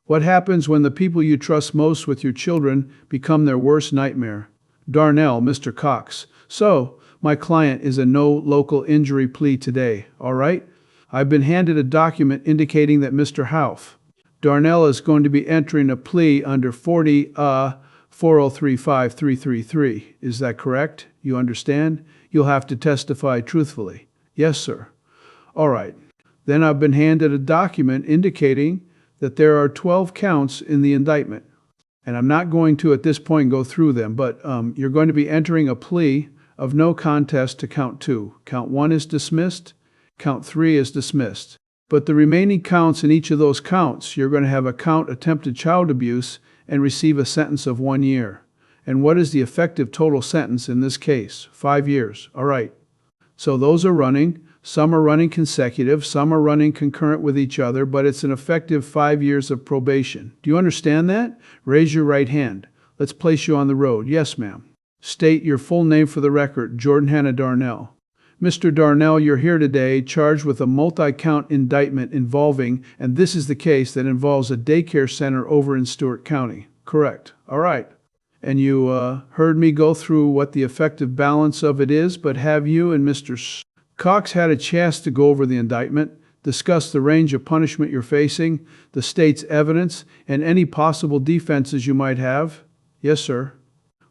What happens when the people you trust most with your children become their worst nightmare? Darnell, Mr. Cox. So, my client is a no local injury plea today, all right? I've been handed a document indicating that Mr. Houff, Darnell, is going to be entering a plea under 4035333. Is that correct? You understand? You'll have to testify truthfully. Yes, sir. All right. Then I've been handed a document indicating that there are 12 counts in the indictment. And I'm not going to at this point go through them, but you're going to be entering a plea of no contest to count 2. Count 1 is dismissed. Count 3 is dismissed. But the remaining counts in each of those counts, you're going to have a count attempted child abuse and receive a sentence of 1 year. And what is the effective total sentence in this case? 5 years. All right. So those are running. Some are running consecutive, some are running concurrent with each other, but it's an effective 5 years of probation. Do you understand that? Raise your right hand. Let's place you on the road. Yes, ma'am. State your full name for the record. Jordan Hannah Darnell. Mr. Darnell, you're here today charged with a multi-count indictment involving, and this is the case that involves a daycare center over in Stewart County. Correct. All right. And you heard me go through what the effective balance of it is, but have you and Mr. Cox had a chance to go over the indictment, discuss the range of punishment you're facing, the state's evidence, and any possible defenses you might have? Yes, sir.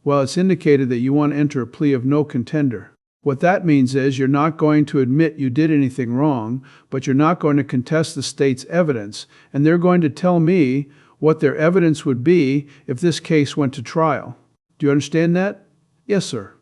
Well, it's indicated that you want to enter a plea of no contender. What that means is you're not going to admit you did anything wrong, but you're not going to contest the state's evidence, and they're going to tell me what their evidence would be if this case went to trial. Do you understand that? Yes, sir.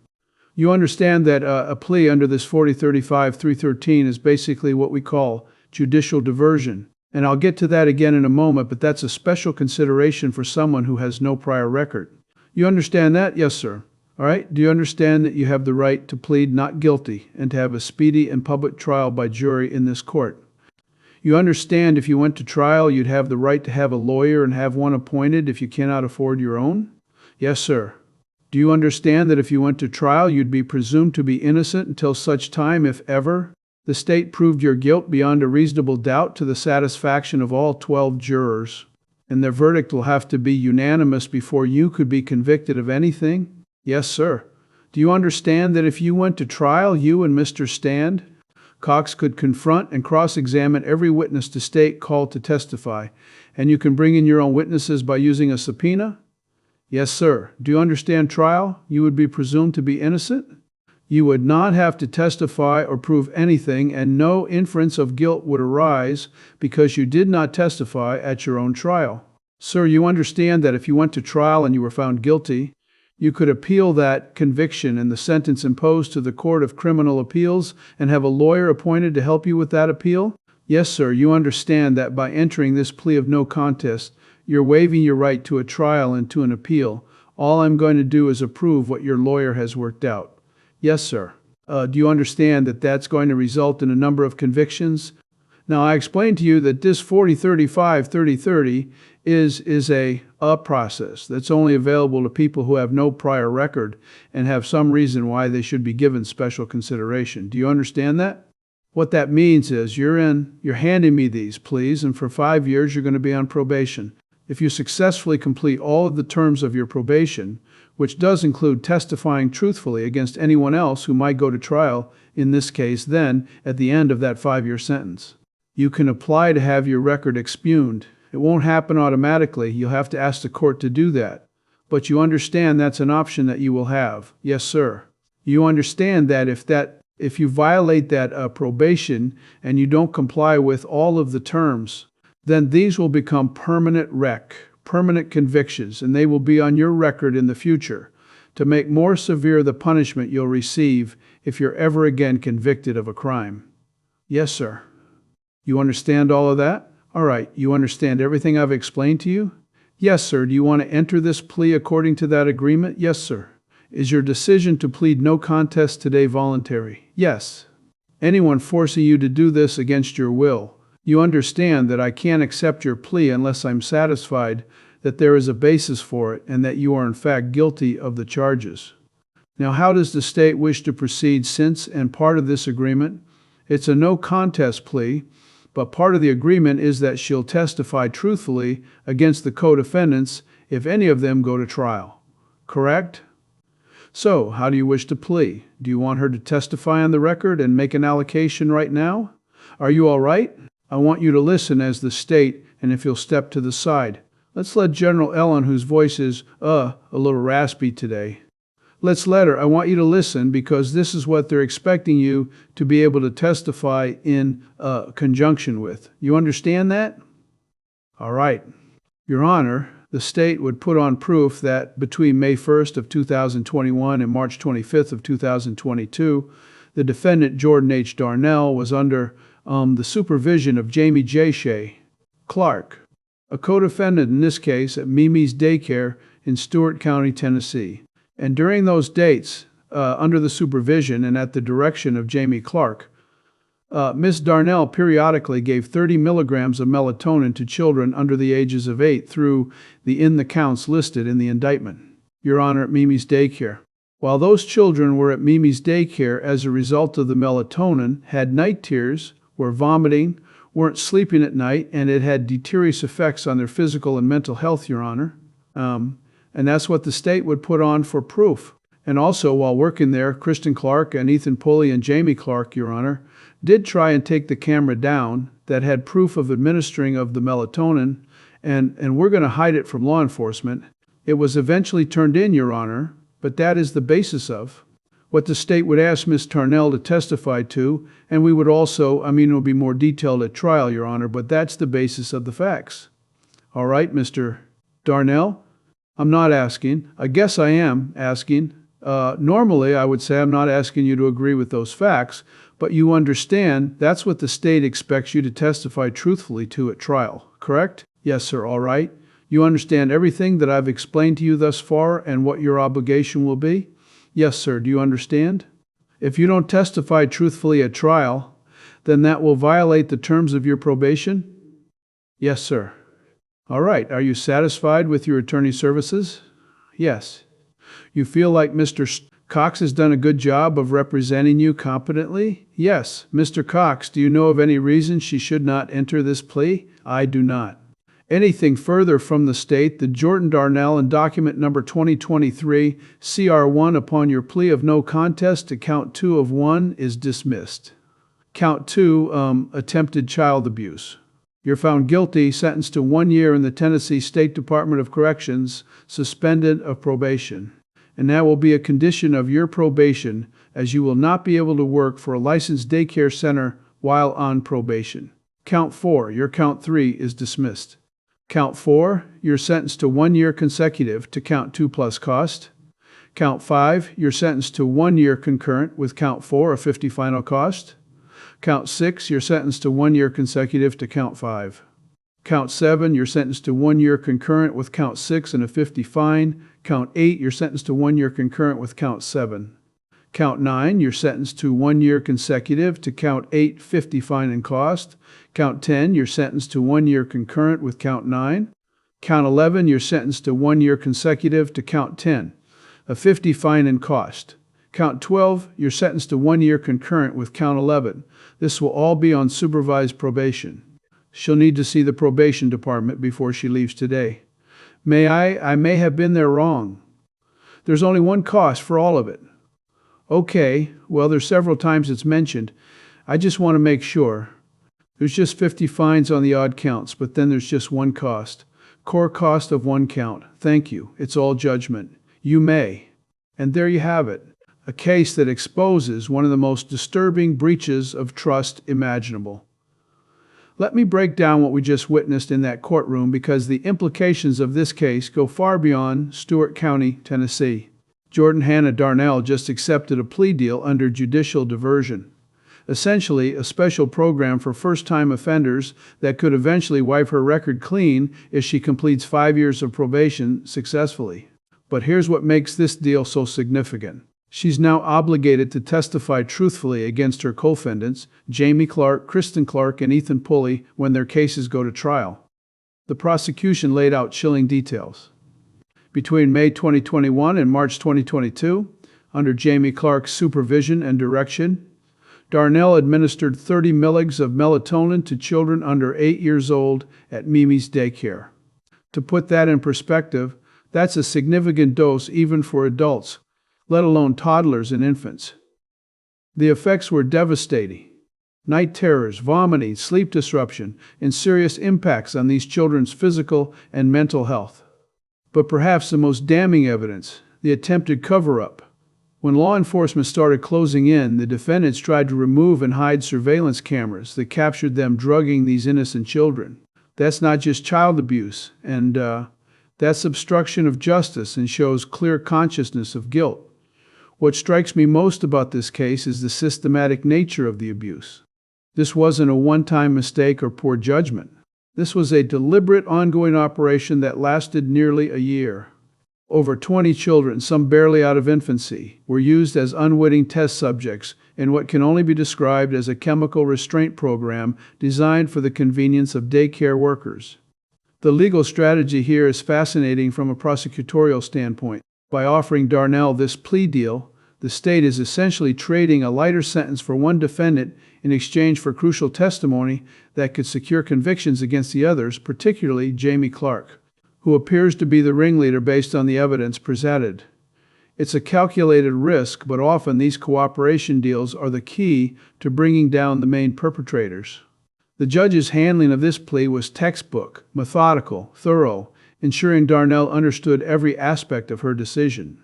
You understand that a plea under this 4035-313 is basically what we call judicial diversion. And I'll get to that again in a moment, but that's a special consideration for someone who has no prior record. You understand that? Yes, sir. All right. Do you understand that you have the right to plead not guilty and to have a speedy and public trial by jury in this court? You understand if you went to trial, you'd have the right to have a lawyer and have one appointed if you cannot afford your own? Yes, sir. Do you understand that if you went to trial, you'd be presumed to be innocent until such time, if ever, the state proved your guilt beyond a reasonable doubt to the satisfaction of all 12 jurors, and their verdict will have to be unanimous before you could be convicted of anything? Yes, sir. Do you understand that if you went to trial, you and Mr. Cox could confront and cross-examine every witness the state called to testify, and you can bring in your own witnesses by using a subpoena? Yes, sir. Do you understand trial? You would be presumed to be innocent? You would not have to testify or prove anything, and no inference of guilt would arise because you did not testify at your own trial. Sir, you understand that if you went to trial and you were found guilty, you could appeal that conviction and the sentence imposed to the Court of Criminal Appeals and have a lawyer appointed to help you with that appeal? Yes, sir. You understand that by entering this plea of no contest, you're waiving your right to a trial and to an appeal. All I'm going to do is approve what your lawyer has worked out. Yes, sir. Do you understand that that's going to result in a number of convictions? Now, I explained to you that this 4035-3030 is a process that's only available to people who have no prior record and have some reason why they should be given special consideration. Do you understand that? What that means is you're handing me these pleas, and for 5 years you're going to be on probation. If you successfully complete all of the terms of your probation, which does include testifying truthfully against anyone else who might go to trial, in this case then, at the end of that 5-year sentence, you can apply to have your record expuned. It won't happen automatically. You'll have to ask the court to do that. But you understand that's an option that you will have. Yes, sir. You understand that if you violate that probation and you don't comply with all of the terms, then these will become permanent convictions, and they will be on your record in the future to make more severe the punishment you'll receive if you're ever again convicted of a crime. Yes, sir. You understand all of that? All right. You understand everything I've explained to you? Yes, sir. Do you want to enter this plea according to that agreement? Yes, sir. Is your decision to plead no contest today voluntary? Yes. Anyone forcing you to do this against your will? You understand that I can't accept your plea unless I'm satisfied that there is a basis for it and that you are in fact guilty of the charges. Now, how does the state wish to proceed since and part of this agreement? It's a no contest plea, but part of the agreement is that she'll testify truthfully against the co-defendants if any of them go to trial. Correct? So, how do you wish to plea? Do you want her to testify on the record and make an allocation right now? Are you all right? I want you to listen as the state, and if you'll step to the side. Let's let General Ellen, whose voice is, a little raspy today. Let's let her. I want you to listen because this is what they're expecting you to be able to testify in conjunction with. You understand that? All right. Your Honor, the state would put on proof that between May 1st of 2021 and March 25th of 2022, the defendant Jordan H. Darnell was under the supervision of Jamie J. Shea Clark, a co-defendant in this case at Mimi's Daycare in Stewart County, Tennessee. And during those dates, under the supervision and at the direction of Jamie Clark, Ms. Darnell periodically gave 30 milligrams of melatonin to children under the ages of 8 through the counts listed in the indictment. Your Honor, at Mimi's Daycare. While those children were at Mimi's Daycare as a result of the melatonin, had night terrors, were vomiting, weren't sleeping at night, and it had deleterious effects on their physical and mental health, Your Honor. And that's what the state would put on for proof. And also, while working there, Kristen Clark and Ethan Pulley and Jamie Clark, Your Honor, did try and take the camera down that had proof of administering of the melatonin, and we're going to hide it from law enforcement. It was eventually turned in, Your Honor, but that is the basis of what the state would ask Ms. Darnell to testify to, and we would also, it'll be more detailed at trial, Your Honor, but that's the basis of the facts. All right, Mr. Darnell? I'm not asking. I guess I am asking. Normally, I would say I'm not asking you to agree with those facts, but you understand that's what the state expects you to testify truthfully to at trial, correct? Yes, sir, all right. You understand everything that I've explained to you thus far and what your obligation will be? Yes, sir, do you understand? If you don't testify truthfully at trial, then that will violate the terms of your probation? Yes, sir. All right, are you satisfied with your attorney services? Yes. You feel like Mr. Cox has done a good job of representing you competently? Yes. Mr. Cox, do you know of any reason she should not enter this plea? I do not. Anything further from the state, the Jordan Darnell in document number 2023, CR1 upon your plea of no contest to count 2 of 1 is dismissed. Count 2, attempted child abuse. You're found guilty, sentenced to 1 year in the Tennessee State Department of Corrections, suspended of probation. And that will be a condition of your probation, as you will not be able to work for a licensed daycare center while on probation. Count 4, your count 3 is dismissed. Count 4, you're sentenced to 1 year consecutive to count 2 plus cost. Count 5, you're sentenced to 1 year concurrent with count 4, a 50 final cost. Count 6, you're sentenced to 1 year consecutive to count 5. Count 7, you're sentenced to 1 year concurrent with count 6 and a 50 fine. Count 8, you're sentenced to 1 year concurrent with count 7. Count 9, you're sentenced to 1 year consecutive to count 8, 50 fine and cost. Count 10, you're sentenced to 1 year concurrent with count 9. Count 11, you're sentenced to 1 year consecutive to count 10, a 50 fine and cost. Count 12, you're sentenced to 1 year concurrent with count 11. This will all be on supervised probation. She'll need to see the probation department before she leaves today. I may have been there wrong. There's only one cost for all of it. Okay, well, there's several times it's mentioned. I just want to make sure. There's just 50 fines on the odd counts, but then there's just one cost. Core cost of 1 count. Thank you. It's all judgment. You may. And there you have it. A case that exposes one of the most disturbing breaches of trust imaginable. Let me break down what we just witnessed in that courtroom because the implications of this case go far beyond Stewart County, Tennessee. Jordan Hannah Darnell just accepted a plea deal under judicial diversion. Essentially, a special program for first-time offenders that could eventually wipe her record clean if she completes 5 years of probation successfully. But here's what makes this deal so significant. She's now obligated to testify truthfully against her co-defendants, Jamie Clark, Kristen Clark, and Ethan Pulley, when their cases go to trial. The prosecution laid out chilling details. Between May 2021 and March 2022, under Jamie Clark's supervision and direction, Darnell administered 30 milligrams of melatonin to children under 8 years old at Mimi's Daycare. To put that in perspective, that's a significant dose even for adults, let alone toddlers and infants. The effects were devastating. Night terrors, vomiting, sleep disruption, and serious impacts on these children's physical and mental health. But perhaps the most damning evidence, the attempted cover-up. When law enforcement started closing in, the defendants tried to remove and hide surveillance cameras that captured them drugging these innocent children. That's not just child abuse, and that's obstruction of justice and shows clear consciousness of guilt. What strikes me most about this case is the systematic nature of the abuse. This wasn't a one-time mistake or poor judgment. This was a deliberate, ongoing operation that lasted nearly a year. Over 20 children, some barely out of infancy, were used as unwitting test subjects in what can only be described as a chemical restraint program designed for the convenience of daycare workers. The legal strategy here is fascinating from a prosecutorial standpoint. By offering Darnell this plea deal, the state is essentially trading a lighter sentence for one defendant in exchange for crucial testimony that could secure convictions against the others, particularly Jamie Clark, who appears to be the ringleader based on the evidence presented. It's a calculated risk, but often these cooperation deals are the key to bringing down the main perpetrators. The judge's handling of this plea was textbook, methodical, thorough, ensuring Darnell understood every aspect of her decision.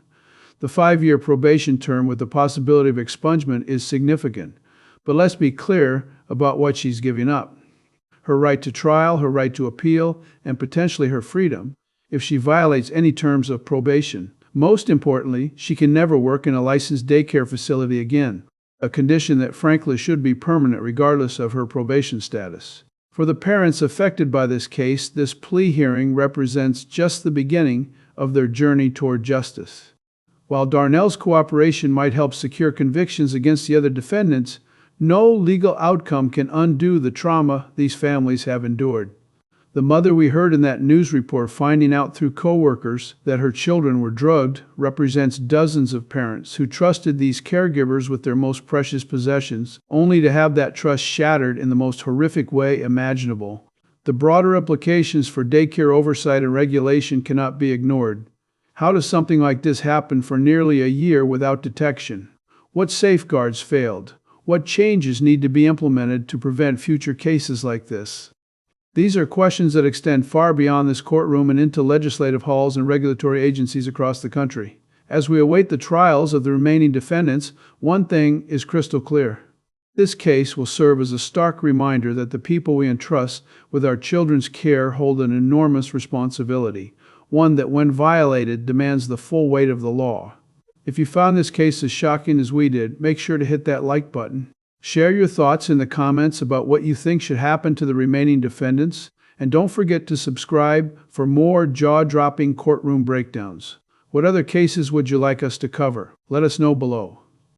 The 5-year probation term with the possibility of expungement is significant, but let's be clear about what she's giving up. Her right to trial, her right to appeal, and potentially her freedom if she violates any terms of probation. Most importantly, she can never work in a licensed daycare facility again, a condition that frankly should be permanent regardless of her probation status. For the parents affected by this case, this plea hearing represents just the beginning of their journey toward justice. While Darnell's cooperation might help secure convictions against the other defendants, no legal outcome can undo the trauma these families have endured. The mother we heard in that news report finding out through coworkers that her children were drugged represents dozens of parents who trusted these caregivers with their most precious possessions, only to have that trust shattered in the most horrific way imaginable. The broader implications for daycare oversight and regulation cannot be ignored. How does something like this happen for nearly a year without detection? What safeguards failed? What changes need to be implemented to prevent future cases like this? These are questions that extend far beyond this courtroom and into legislative halls and regulatory agencies across the country. As we await the trials of the remaining defendants, one thing is crystal clear. This case will serve as a stark reminder that the people we entrust with our children's care hold an enormous responsibility, one that, when violated, demands the full weight of the law. If you found this case as shocking as we did, make sure to hit that like button. Share your thoughts in the comments about what you think should happen to the remaining defendants, and don't forget to subscribe for more jaw-dropping courtroom breakdowns. What other cases would you like us to cover? Let us know below.